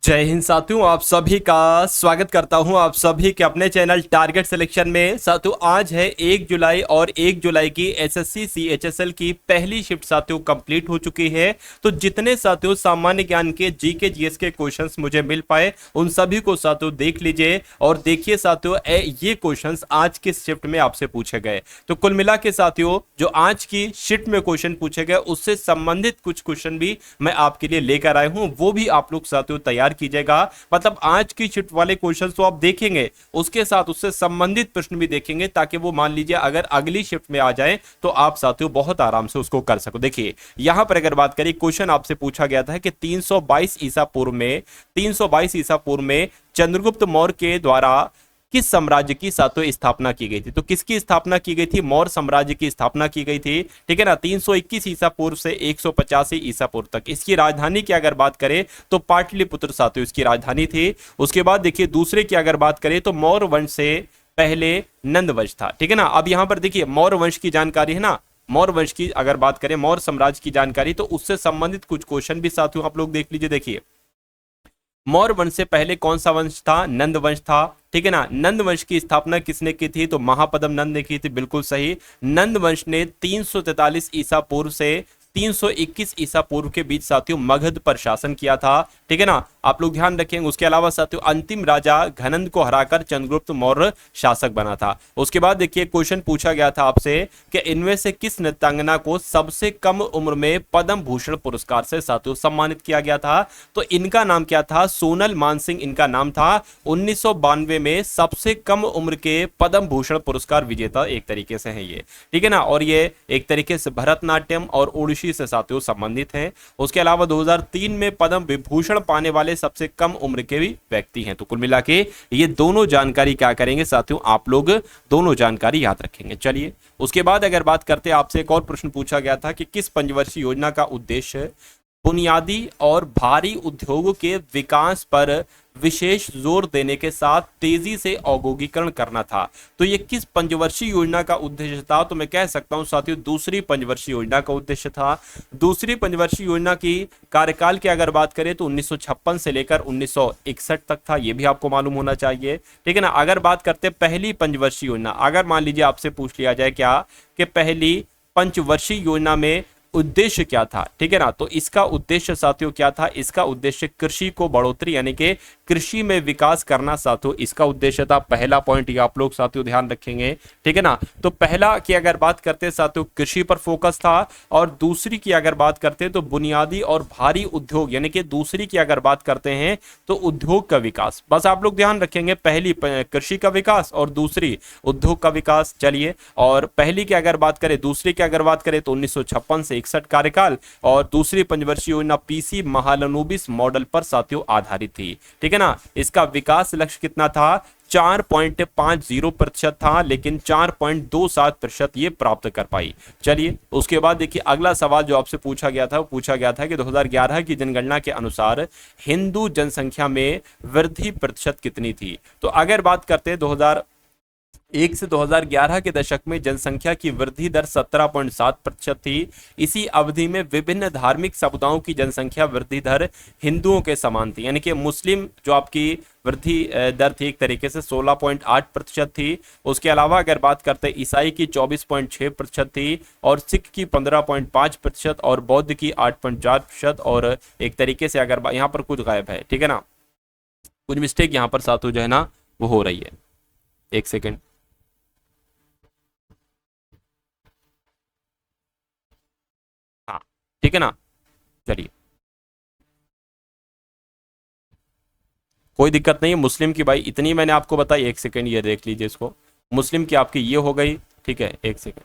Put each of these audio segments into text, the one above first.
जय हिंद साथियों, आप सभी का स्वागत करता हूं आप सभी के अपने चैनल टारगेट सिलेक्शन में। साथियों, आज है 1 जुलाई और 1 जुलाई की एसएससी सीएचएसएल की पहली शिफ्ट साथियों कंप्लीट हो चुकी है। तो जितने साथियों सामान्य ज्ञान के जीके जीएस के क्वेश्चंस मुझे मिल पाए उन सभी को साथियों देख लीजिए और देखिए साथियों ये क्वेश्चंस आज की शिफ्ट में आपसे पूछे गए। तो कुल मिला के साथियों जो आज की शिफ्ट में क्वेश्चन पूछे गए उससे संबंधित कुछ क्वेश्चन भी मैं आपके लिए लेकर आया हूं, वो भी आप लोग साथियों तैयार कीजिएगा। मतलब आज की शिफ्ट वाले क्वेश्चंस तो आप देखेंगे, उसके साथ उससे संबंधित प्रश्न भी देखेंगे ताकि वो मान लीजिए अगर अगली शिफ्ट में आ जाए तो आप साथियों बहुत आराम से उसको कर सको। देखिए यहां पर अगर बात करें, क्वेश्चन आपसे पूछा गया था कि 322 ईसा पूर्व में चंद्रगुप्त मौर्य के द्वारा किस साम्राज्य की सातों स्थापना की गई थी। तो किसकी स्थापना की गई थी? मौर्य साम्राज्य की स्थापना की गई थी, ठीक है ना। 321 ईसा पूर्व से 185 ईसा पूर्व तक। इसकी राजधानी की अगर बात करें तो पाटलिपुत्र सातों इसकी राजधानी थी। उसके बाद देखिए दूसरे की अगर बात करें तो मौर्य वंश से पहले नंद वंश था, ठीक है ना। अब यहां पर देखिए मौर्य वंश की जानकारी है ना, मौर्य वंश की अगर बात करें, मौर्य साम्राज्य की जानकारी, तो उससे संबंधित कुछ क्वेश्चन भी साथियों आप लोग देख लीजिए। देखिए मौर्य वंश से पहले कौन सा वंश था? नंद वंश था, ठीक है ना। नंद वंश की स्थापना किसने की थी? तो महापद्म नंद ने की थी, बिल्कुल सही। नंद वंश ने 343 ईसा पूर्व से 321 ईसा पूर्व के बीच साथियों मगध पर शासन किया था, ठीक है ना। आप लोग ध्यान रखेंगे। उसके अलावा साथियों अंतिम राजा घनंद को हराकर चंद्रगुप्त मौर्य शासक बना था। उसके बाद देखिए क्वेश्चन पूछा गया था आपसे कि इनमें से किस नृत्यांगना को सबसे कम उम्र में पद्म भूषण पुरस्कार से साथियों सम्मानित किया गया था? तो इनका नाम क्या था? सोनल मानसिंह इनका नाम था। 1992 में सबसे कम उम्र के पद्म भूषण पुरस्कार विजेता एक तरीके से है ये, ठीक है ना। और ये एक तरीके से भरतनाट्यम और ओडिसी से साथियों संबंधित है। उसके अलावा 2003 में पद्म विभूषण पाने वाले सबसे कम उम्र के भी व्यक्ति हैं। तो कुल मिला के ये दोनों जानकारी क्या करेंगे साथियों, आप लोग दोनों जानकारी याद रखेंगे। चलिए उसके बाद अगर बात करते हैं, आपसे एक और प्रश्न पूछा गया था कि किस पंचवर्षीय योजना का उद्देश्य बुनियादी और भारी उद्योगों के विकास पर विशेष जोर देने के साथ तेजी से औद्योगिकरण करना था। तो ये किस पंचवर्षीय योजना का उद्देश्य था? तो मैं कह सकता हूं साथियों दूसरी पंचवर्षीय योजना का उद्देश्य था। दूसरी पंचवर्षीय योजना की कार्यकाल की अगर बात करें तो 1956 से लेकर 1961 तक था, ये भी आपको मालूम होना चाहिए, ठीक है ना। अगर बात करते पहली पंचवर्षीय योजना, अगर मान लीजिए आपसे पूछ लिया जाए क्या कि पहली पंचवर्षीय योजना में उद्देश्य क्या था, ठीक है ना। तो इसका उद्देश्य साथियों क्या था? इसका उद्देश्य कृषि को बढ़ोतरी यानी कि कृषि में विकास करना साथियों इसका उद्देश्य था। पहला पॉइंट ये आप लोग साथियों ध्यान रखेंगे, ठीक है ना। तो पहला की अगर बात करते हैं साथियों कृषि पर फोकस था, और दूसरी की अगर बात करते हैं तो बुनियादी और भारी उद्योग यानी कि दूसरी की अगर बात करते हैं तो उद्योग का विकास। बस आप लोग ध्यान रखेंगे, पहली कृषि का विकास और दूसरी उद्योग का विकास। चलिए, और पहली की अगर बात करें, दूसरी की अगर बात करें तो 1956 से 61 कार्यकाल, और दूसरी पंचवर्षीय योजना पीसी महालनोबिस मॉडल पर साथियों आधारित थी, ठीक है ना। इसका विकास लक्ष्य कितना था? 4.50% था, लेकिन 4.27% ये प्राप्त कर पाई। चलिए उसके बाद देखिए अगला सवाल जो आपसे पूछा गया था, वो पूछा गया था कि 2011 की जनगणना के अनुसार हिंदू जनसंख्या में वृद्धि प्रतिशत कितनी थी? तो अगर बात करते हैं 2001 से 2011 के दशक में जनसंख्या की वृद्धि दर 17.7% थी। इसी अवधि में विभिन्न धार्मिक समुदायों की जनसंख्या वृद्धि दर हिंदुओं के समान थी, यानी कि मुस्लिम जो आपकी वृद्धि दर थी एक तरीके से 16.8% थी। उसके अलावा अगर बात करते हैं ईसाई की 24.6% थी, और सिख की 15.5%, और बौद्ध की 8.4%, और एक तरीके से अगर यहाँ पर कुछ गायब है, ठीक है ना, कुछ मिस्टेक यहाँ पर साथों जो है ना वो हो रही है। एक सेकेंड, हाँ ठीक है ना। चलिए कोई दिक्कत नहीं है। मुस्लिम की भाई इतनी मैंने आपको बताई, एक सेकेंड ये देख लीजिए इसको। मुस्लिम की आपकी ये हो गई, ठीक है, एक सेकेंड।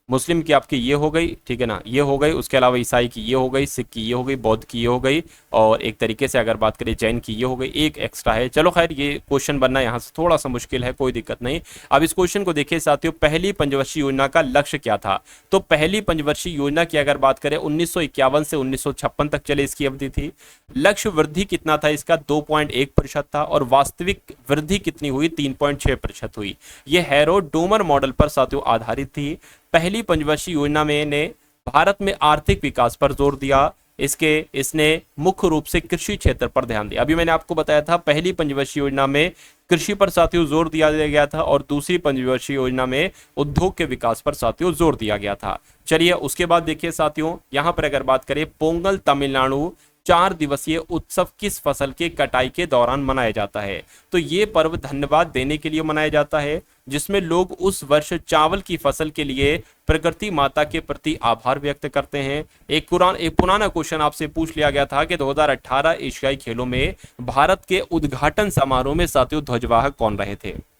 मुस्लिम की आपकी ये हो गई, ठीक है ना, ये हो गई। उसके अलावा ईसाई की ये हो गई, सिख की ये हो गई, बौद्ध की ये हो गई, और एक तरीके से अगर बात करें जैन की ये हो गई, एक एक्स्ट्रा है। चलो खैर ये क्वेश्चन बनना यहाँ से थोड़ा सा मुश्किल है, कोई दिक्कत नहीं। अब इस क्वेश्चन को देखिए साथियों, पहली पंचवर्षीय योजना का लक्ष्य क्या था? तो पहली पंचवर्षीय योजना की अगर बात करें 1951 से 1956 तक चले इसकी अवधि थी। लक्ष्य वृद्धि कितना था इसका? 2.1% था, और वास्तविक वृद्धि कितनी हुई? 3.6% हुई। यह हैरो डोमर मॉडल पर साथियों आधारित थी। पहली पंचवर्षीय योजना में ने भारत में आर्थिक विकास पर जोर दिया, इसके इसने मुख्य रूप से कृषि क्षेत्र पर ध्यान दिया। अभी मैंने आपको बताया था पहली पंचवर्षीय योजना में कृषि पर साथियों जोर दिया गया था और दूसरी पंचवर्षीय योजना में उद्योग के विकास पर साथियों जोर दिया गया था। चलिए उसके बाद देखिए साथियों, यहां पर अगर बात करें पोंगल तमिलनाडु 4 दिवसीय उत्सव किस फसल के कटाई के दौरान मनाया जाता है? तो ये पर्व धन्यवाद देने के लिए मनाया जाता है, जिसमें लोग उस वर्ष चावल की फसल के लिए प्रकृति माता के प्रति आभार व्यक्त करते हैं। एक पुराना क्वेश्चन आपसे पूछ लिया गया था कि 2018 एशियाई खेलों में भारत के उद्घाटन समारोह में साथियों ध्वजवाहक कौन रहे थे?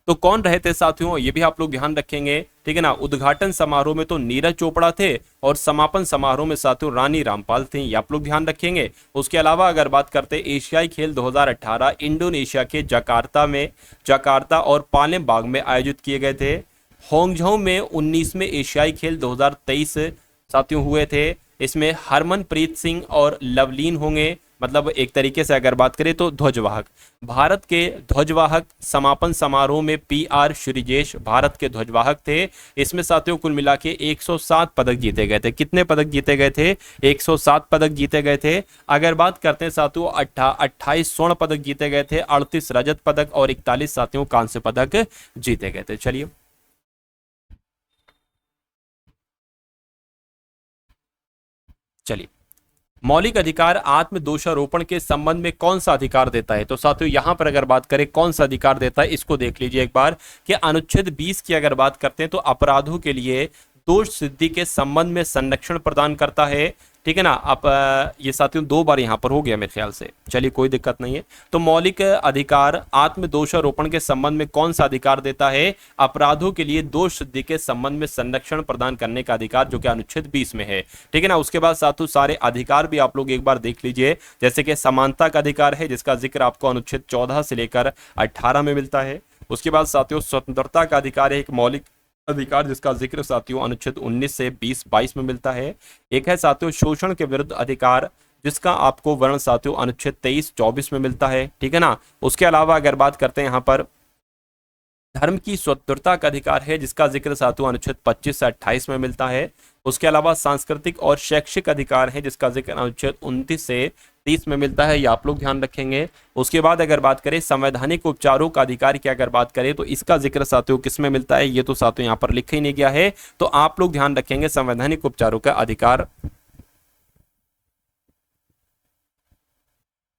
तो कौन रहे थे साथियों, ये भी आप लोग ध्यान रखेंगे, ठीक है ना। उद्घाटन समारोह में तो नीरज चोपड़ा थे और समापन समारोह में साथियों रानी रामपाल थी, ये आप लोग ध्यान रखेंगे। उसके अलावा अगर बात करते हैं एशियाई खेल 2018 इंडोनेशिया के जकार्ता और पालेमबांग में आयोजित किए गए थे। होंगझोउ में 19वें एशियाई खेल 2023 साथियों हुए थे। इसमें हरमनप्रीत सिंह और लवलीन होंगे, मतलब एक तरीके से अगर बात करें तो ध्वजवाहक। भारत के ध्वजवाहक समापन समारोह में PR श्रीजेश भारत के ध्वजवाहक थे। इसमें साथियों कुल मिला के 107 पदक जीते गए थे। कितने पदक जीते गए थे? 107 पदक जीते गए थे। अगर बात करते हैं साथियों 28 स्वर्ण पदक जीते गए थे, 38 रजत पदक और 41 साथियों कांस्य पदक जीते गए थे। चलिए मौलिक अधिकार आत्म दोषारोपण के संबंध में कौन सा अधिकार देता है? तो साथियों यहां पर अगर बात करें कौन सा अधिकार देता है, इसको देख लीजिए एक बार कि अनुच्छेद 20 की अगर बात करते हैं तो अपराधों के लिए दोष सिद्धि के संबंध में संरक्षण प्रदान करता है, ठीक है ना। अब ये साथियों 2 बार यहां पर हो गया मेरे ख्याल से, चलिए कोई दिक्कत नहीं है। तो मौलिक अधिकार आत्म दोषारोपण के संबंध में कौन सा अधिकार देता है? अपराधों के लिए दोष सिद्धि के संबंध में संरक्षण प्रदान करने का अधिकार, जो कि अनुच्छेद 20 में है, ठीक है ना। उसके बाद साथियों सारे अधिकार भी आप लोग एक बार देख लीजिए, जैसे कि समानता का अधिकार है जिसका जिक्र आपको अनुच्छेद 14 से लेकर 18 में मिलता है। उसके बाद साथियों स्वतंत्रता का अधिकार है, एक मौलिक अधिकार जिसका जिक्र साथियों अनुच्छेद 19 से 20-22 में मिलता है। एक है साथियों शोषण के विरुद्ध अधिकार, जिसका आपको वर्ण साथियों अनुच्छेद 23-24 में मिलता है, ठीक है ना। उसके अलावा अगर बात करते हैं यहाँ पर धर्म की स्वतंत्रता का अधिकार है, जिसका जिक्र साथियों अनुच्छेद 25 से 28 में मिलता है। उसके अलावा सांस्कृतिक और शैक्षिक अधिकार है, जिसका जिक्र अनुच्छेद 29 से 30 में मिलता है, ये आप लोग ध्यान रखेंगे। उसके बाद अगर बात करें संवैधानिक उपचारों का अधिकार की अगर बात करें तो इसका जिक्र साथियों किस में मिलता है? ये तो साथियों यहाँ पर लिखा ही नहीं गया है, तो आप लोग ध्यान रखेंगे संवैधानिक उपचारों का अधिकार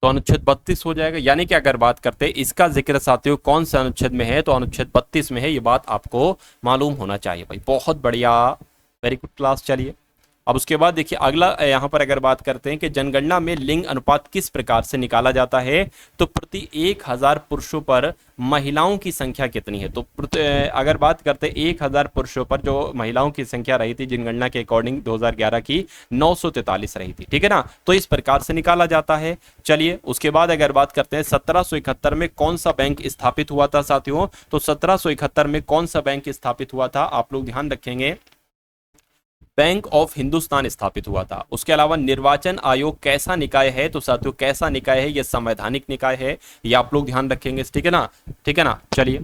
तो अनुच्छेद 32 हो जाएगा। यानी कि अगर बात करते हैं इसका जिक्र साथियों कौन सा अनुच्छेद में है, तो अनुच्छेद 32 में है। ये बात आपको मालूम होना चाहिए भाई, बहुत बढ़िया, वेरी गुड क्लास। चलिए अब उसके बाद देखिए अगला यहाँ पर अगर बात करते हैं कि जनगणना में लिंग अनुपात किस प्रकार से निकाला जाता है, तो प्रति 1000 पुरुषों पर महिलाओं की संख्या कितनी है? तो अगर बात करते हैं 1000 पुरुषों पर जो महिलाओं की संख्या रही थी जनगणना के अकॉर्डिंग 2011 की 943 रही थी, ठीक है ना। तो इस प्रकार से निकाला जाता है। चलिए उसके बाद अगर बात करते हैं 1771 में कौन सा बैंक स्थापित हुआ था साथियों? तो 1771 में कौन सा बैंक स्थापित हुआ था? आप लोग ध्यान रखेंगे बैंक ऑफ हिंदुस्तान स्थापित हुआ था। उसके अलावा निर्वाचन आयोग कैसा निकाय है? तो साथियों कैसा निकाय है? यह संवैधानिक निकाय है, ये आप लोग ध्यान रखेंगे, ठीक है ना, ठीक है ना। चलिए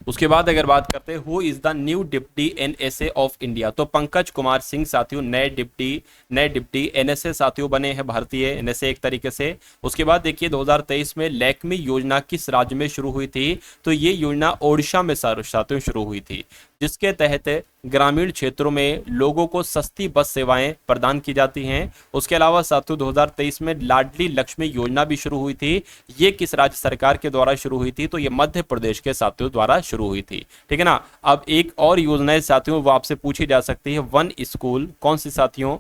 उसके बाद अगर बात करते हैं who is the new deputy NSA of India, तो पंकज कुमार सिंह साथियों नए डिप्टी NSA साथियों बने हैं, भारतीय NSA एक तरीके से। उसके बाद देखिए 2023 में लैक्मी योजना किस राज्य में शुरू हुई थी? तो ये योजना ओडिशा में साथियों शुरू हुई थी, जिसके तहत ग्रामीण क्षेत्रों में लोगों को सस्ती बस सेवाएं प्रदान की जाती हैं। उसके अलावा साथियों 2023 में लाडली लक्ष्मी योजना भी शुरू हुई थी। ये किस राज्य सरकार के द्वारा शुरू हुई थी? तो ये मध्य प्रदेश के साथियों द्वारा शुरू हुई थी, ठीक है ना। अब एक और योजना है साथियों, वो आपसे पूछी जा सकती है, वन स्कूल, कौन सी साथियों?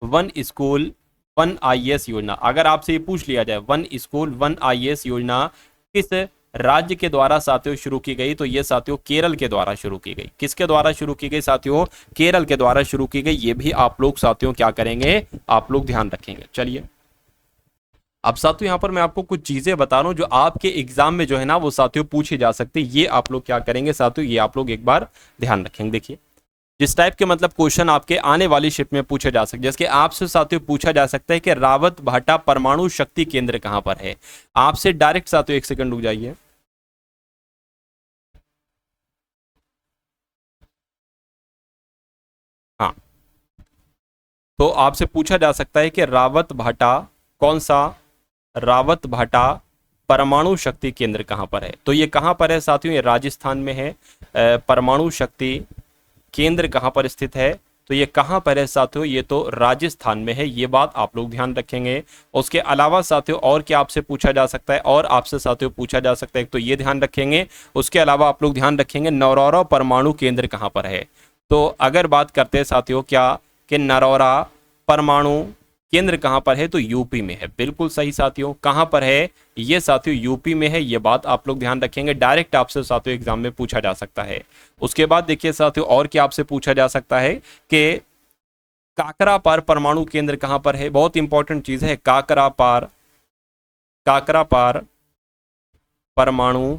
वन स्कूल वन IAS योजना। अगर आपसे ये पूछ लिया जाए वन स्कूल वन IAS योजना किस राज्य के द्वारा साथियों शुरू की गई, तो ये साथियों केरल के द्वारा शुरू की गई। किसके द्वारा शुरू की गई साथियों? केरल के द्वारा शुरू की गई। ये भी आप लोग साथियों क्या करेंगे? आप लोग ध्यान रखेंगे। चलिए अब साथियों यहाँ पर मैं आपको कुछ चीजें बता रहा हूँ जो आपके एग्जाम में जो है ना वो साथियों पूछी जा सकती है। ये आप लोग क्या करेंगे साथियों, ये आप लोग एक बार ध्यान रखेंगे। देखिए जिस टाइप के मतलब क्वेश्चन आपके आने वाली शिफ्ट में पूछे जा सकते, जैसे कि आपसे साथियों पूछा जा सकता है कि रावत भाटा परमाणु शक्ति केंद्र कहां पर है। आपसे डायरेक्ट साथियों, एक सेकंड रुक जाइए, हाँ तो आपसे पूछा जा सकता है कि रावत भाटा, कौन सा रावत भाटा परमाणु शक्ति केंद्र कहाँ पर है? तो ये कहाँ पर है साथियों? ये राजस्थान में है। परमाणु शक्ति केंद्र कहाँ पर स्थित है? तो ये कहाँ पर है साथियों? ये तो राजस्थान में है। ये बात आप लोग ध्यान रखेंगे। उसके अलावा साथियों और क्या आपसे पूछा जा सकता है? और आपसे साथियों पूछा जा सकता है, एक तो ये ध्यान रखेंगे। उसके अलावा आप लोग ध्यान रखेंगे नरौरा परमाणु केंद्र कहाँ पर है। तो अगर बात करते हैं साथियों क्या कि नरौरा परमाणु केंद्र कहाँ पर है, तो यूपी में है। बिल्कुल सही साथियों। कहाँ पर है? ये साथियों यूपी में है। ये बात आप लोग ध्यान रखेंगे, डायरेक्ट आपसे साथियों एग्जाम में पूछा जा सकता है। उसके बाद देखिए साथियों और क्या आपसे पूछा जा सकता है कि काकरापार परमाणु केंद्र कहाँ पर है। बहुत इंपॉर्टेंट चीज है। काकरापार परमाणु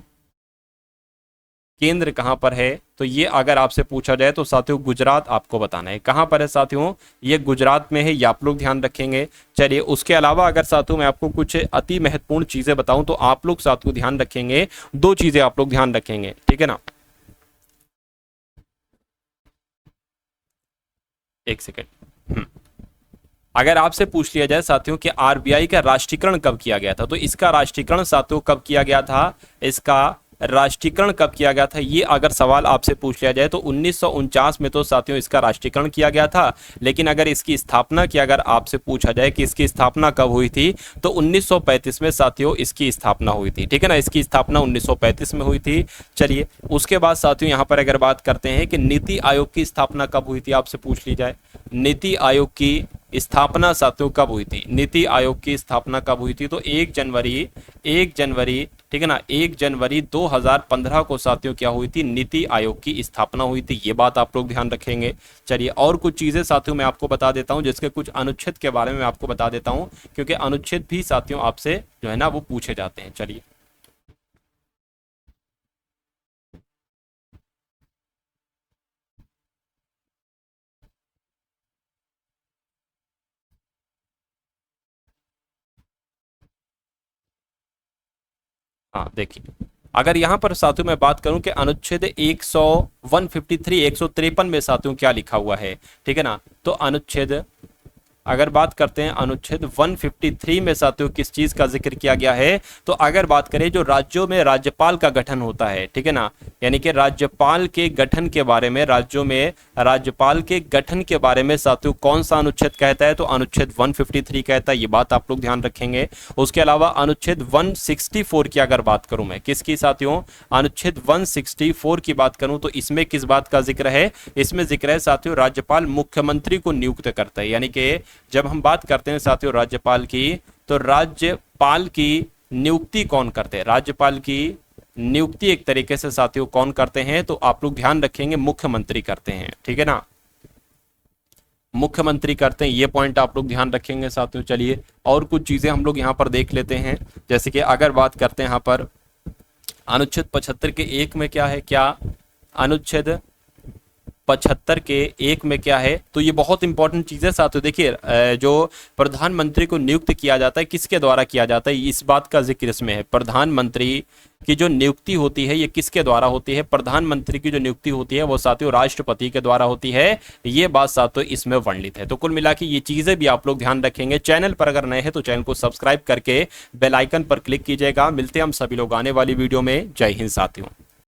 केंद्र कहाँ पर है? तो ये अगर आपसे पूछा जाए तो साथियों गुजरात आपको बताना है। कहाँ पर है साथियों? ये गुजरात में है। ये आप लोग ध्यान रखेंगे। चलिए उसके अलावा अगर साथियों मैं आपको कुछ अति महत्वपूर्ण चीजें बताऊं तो आप लोग साथियों ध्यान रखेंगे। दो चीजें आप लोग ध्यान रखेंगे, ठीक है ना। एक सेकेंड। अगर आपसे पूछ लिया जाए साथियों कि आरबीआई का राष्ट्रीयकरण कब किया गया था, तो इसका राष्ट्रीयकरण साथियों कब किया गया था? इसका राष्ट्रीयकरण कब किया गया था, ये अगर सवाल आपसे पूछ लिया जाए तो 1949 में तो साथियों इसका राष्ट्रीयकरण किया गया था। लेकिन अगर इसकी स्थापना की अगर आपसे पूछा जाए कि इसकी स्थापना कब हुई थी, तो 1935 में साथियों इसकी स्थापना हुई थी, ठीक है ना। इसकी स्थापना 1935 में हुई थी। चलिए उसके बाद साथियों यहाँ पर अगर बात करते हैं कि नीति आयोग की स्थापना कब हुई थी, आपसे पूछ ली जाए नीति आयोग की स्थापना साथियों कब हुई थी? नीति आयोग की स्थापना कब हुई थी? तो 1 जनवरी, ठीक है ना, 1 जनवरी 2015 को साथियों क्या हुई थी? नीति आयोग की स्थापना हुई थी। ये बात आप लोग ध्यान रखेंगे। चलिए और कुछ चीजें साथियों मैं आपको बता देता हूं, जिसके कुछ अनुच्छेद के बारे में मैं आपको बता देता हूं, क्योंकि अनुच्छेद भी साथियों आपसे जो है ना वो पूछे जाते हैं। चलिए हाँ देखिए, अगर यहाँ पर साथियों मैं बात करूं कि अनुच्छेद 153 153 में साथियों क्या लिखा हुआ है, ठीक है ना। तो अनुच्छेद अगर बात करते हैं अनुच्छेद 153 में साथियों किस चीज का जिक्र किया गया है, तो अगर बात करें जो राज्यों में राज्यपाल का गठन होता है, ठीक है ना, यानी कि राज्यपाल के गठन के बारे में, राज्यों में राज्यपाल के गठन के बारे में साथियों कौन सा अनुच्छेद कहता है, तो अनुच्छेद 153 कहता है। ये बात आप लोग ध्यान रखेंगे। उसके अलावा अनुच्छेद 164 की अगर बात करूं मैं, किसकी साथियों? अनुच्छेद 164 की बात करूं तो इसमें किस बात का जिक्र है? इसमें जिक्र है साथियों राज्यपाल मुख्यमंत्री को नियुक्त करता है। यानी कि जब हम बात करते हैं साथियों राज्यपाल की, तो राज्यपाल की नियुक्ति कौन करते हैं? राज्यपाल की नियुक्ति एक तरीके से साथियों कौन करते हैं? तो आप लोग ध्यान रखेंगे मुख्यमंत्री करते हैं, ठीक है ना, मुख्यमंत्री करते हैं। ये पॉइंट आप लोग ध्यान रखेंगे साथियों। चलिए और कुछ चीजें हम लोग यहाँ पर देख लेते हैं, जैसे कि अगर बात करते हैं यहाँ पर अनुच्छेद 75 के 1 में क्या है, क्या अनुच्छेद 75 के 1 में क्या है? तो ये बहुत इंपॉर्टेंट चीज है साथियों। देखिए जो प्रधानमंत्री को नियुक्त किया जाता है किसके द्वारा किया जाता है, इस बात का जिक्र इसमें है। प्रधानमंत्री की जो नियुक्ति होती है ये किसके द्वारा होती है? प्रधानमंत्री की जो नियुक्ति होती है वो साथियों राष्ट्रपति के द्वारा होती है। ये बात साथियों इसमें वर्णित है। तो कुल मिला के ये चीजें भी आप लोग ध्यान रखेंगे। चैनल पर अगर नए हैं तो चैनल को सब्सक्राइब करके बेल आइकन पर क्लिक कीजिएगा। मिलते हैं हम सभी लोग आने वाली वीडियो में। जय हिंद साथियों।